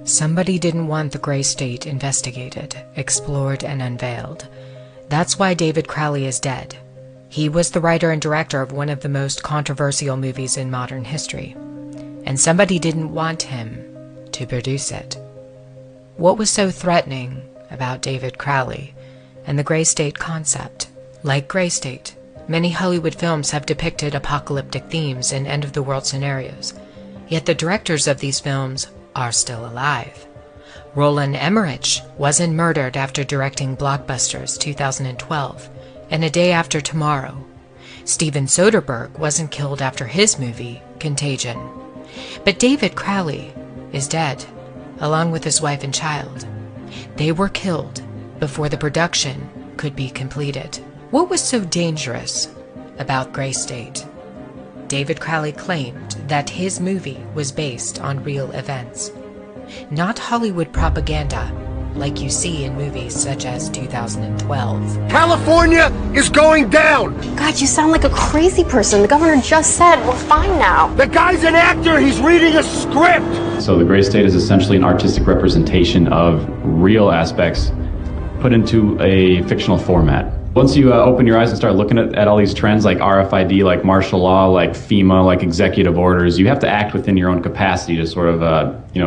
Somebody didn't want the gray state investigated, explored, and unveiled. That's why David Crowley is dead. He was the writer and director of one of the most controversial movies in modern history, and somebody didn't want him to produce it. What was so threatening about David Crowley and the gray state concept? Like Gray State, many Hollywood films have depicted apocalyptic themes and end-of-the-world scenarios, yet the directors of these films are still alive. Roland Emmerich wasn't murdered after directing blockbusters 2012 and A Day After Tomorrow. Steven Soderbergh wasn't killed after his movie, Contagion. But David Crowley is dead, along with his wife and child. They were killed before the production could be completed. What was so dangerous about Gray State? David Crowley claimed that his movie was based on real events, not Hollywood propaganda like you see in movies such as 2012. California is going down! God, you sound like a crazy person. The governor just said we're fine now. The guy's an actor! He's reading a script! So the Gray State is essentially an artistic representation of real aspects put into a fictional format. Once you open your eyes and start looking at all these trends like RFID, like martial law, like FEMA, like executive orders, you have to act within your own capacity to sort of,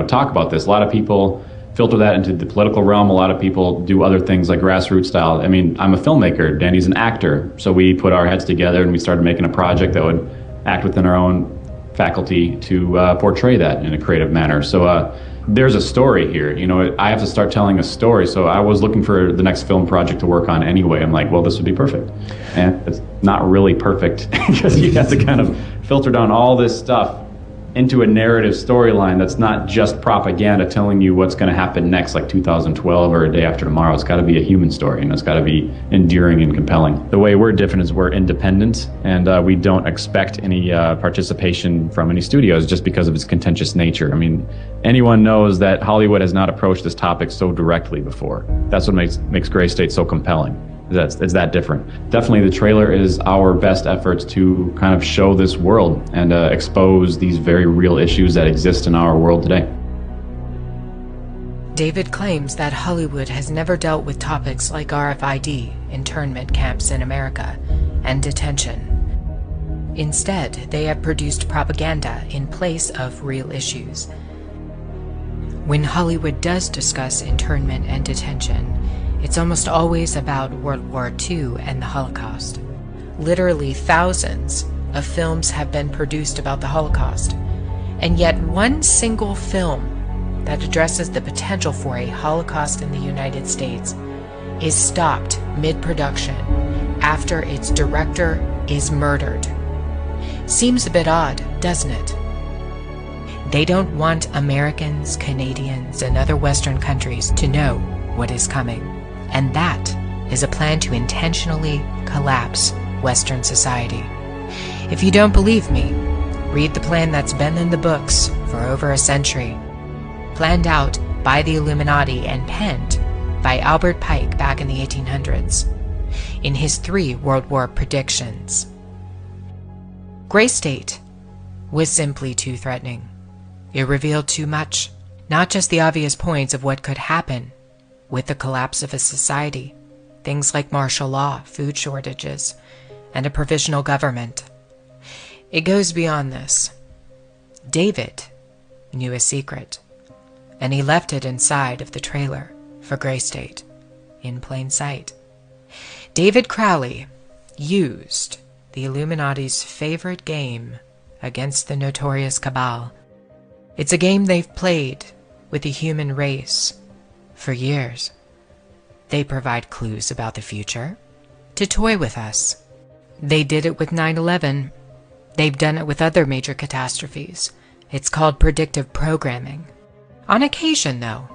talk about this. A lot of people filter that into the political realm. A lot of people do other things like grassroots style. I mean, I'm a filmmaker, Danny's an actor. So we put our heads together and we started making a project that would act within our own faculty to portray that in a creative manner. So there's a story here. I have to start telling a story. So I was looking for the next film project to work on anyway. I'm like, well, this would be perfect. And it's not really perfect because you have to kind of filter down all this stuff into a narrative storyline that's not just propaganda telling you what's going to happen next, like 2012 or A Day After Tomorrow. It's got to be a human story, and it's got to be endearing and compelling. The way we're different is we're independent, and we don't expect any participation from any studios just because of its contentious nature. I mean, anyone knows that Hollywood has not approached this topic so directly before. That's what makes Gray State so compelling. It's that different. Definitely the trailer is our best efforts to kind of show this world and expose these very real issues that exist in our world today. David claims that Hollywood has never dealt with topics like RFID, internment camps in America, and detention. Instead, they have produced propaganda in place of real issues. When Hollywood does discuss internment and detention, it's almost always about World War II and the Holocaust. Literally thousands of films have been produced about the Holocaust, and yet one single film that addresses the potential for a Holocaust in the United States is stopped mid-production after its director is murdered. Seems a bit odd, doesn't it? They don't want Americans, Canadians, and other Western countries to know what is coming. And that is a plan to intentionally collapse Western society. If you don't believe me, read the plan that's been in the books for over a century, planned out by the Illuminati and penned by Albert Pike back in the 1800s in his 3 World War predictions. Gray State was simply too threatening. It revealed too much, not just the obvious points of what could happen with the collapse of a society, things like martial law, food shortages, and a provisional government. It goes beyond this. David knew a secret, and he left it inside of the trailer for Gray State, in plain sight. David Crowley used the Illuminati's favorite game against the notorious cabal. It's a game they've played with the human race for years. They provide clues about the future to toy with us. They did it with 9/11. They've done it with other major catastrophes. It's called predictive programming. On occasion, though,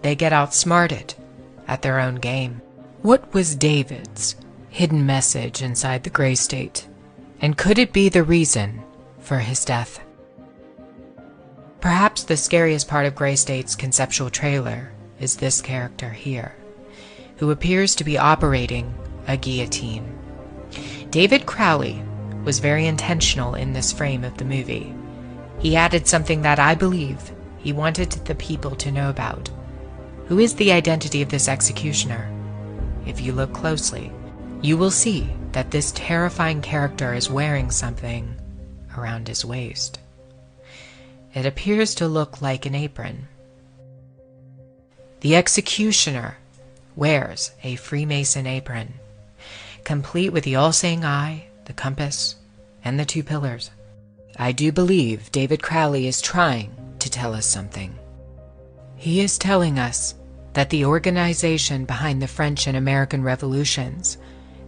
they get outsmarted at their own game. What was David's hidden message inside the Gray State? And could it be the reason for his death? Perhaps the scariest part of Gray State's conceptual trailer is this character here, who appears to be operating a guillotine. David Crowley was very intentional in this frame of the movie. He added something that I believe he wanted the people to know about. Who is the identity of this executioner? If you look closely, you will see that this terrifying character is wearing something around his waist. It appears to look like an apron. The executioner wears a Freemason apron, complete with the all-seeing eye, the compass, and the 2 pillars. I do believe David Crowley is trying to tell us something. He is telling us that the organization behind the French and American revolutions,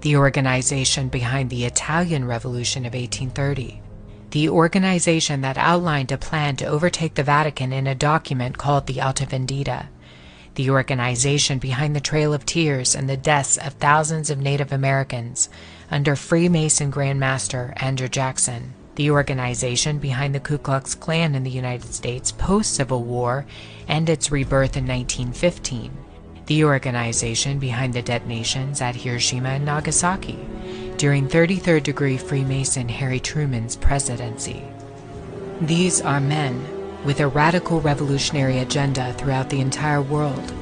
the organization behind the Italian Revolution of 1830, the organization that outlined a plan to overtake the Vatican in a document called the Alta Vendita, the organization behind the Trail of Tears and the deaths of thousands of Native Americans under Freemason Grand Master Andrew Jackson, the organization behind the Ku Klux Klan in the United States post-Civil War and its rebirth in 1915, the organization behind the detonations at Hiroshima and Nagasaki during 33rd degree Freemason Harry Truman's presidency. These are men with a radical revolutionary agenda throughout the entire world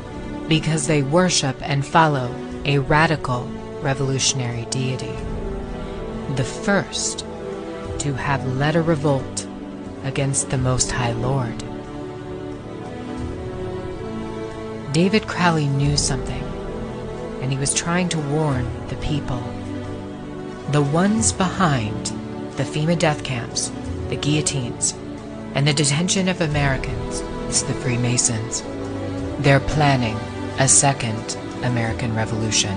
because they worship and follow a radical revolutionary deity, the first to have led a revolt against the Most High Lord. David Crowley knew something, and he was trying to warn the people. The ones behind the FEMA death camps, the guillotines, and the detention of Americans is the Freemasons. They're planning a second American Revolution.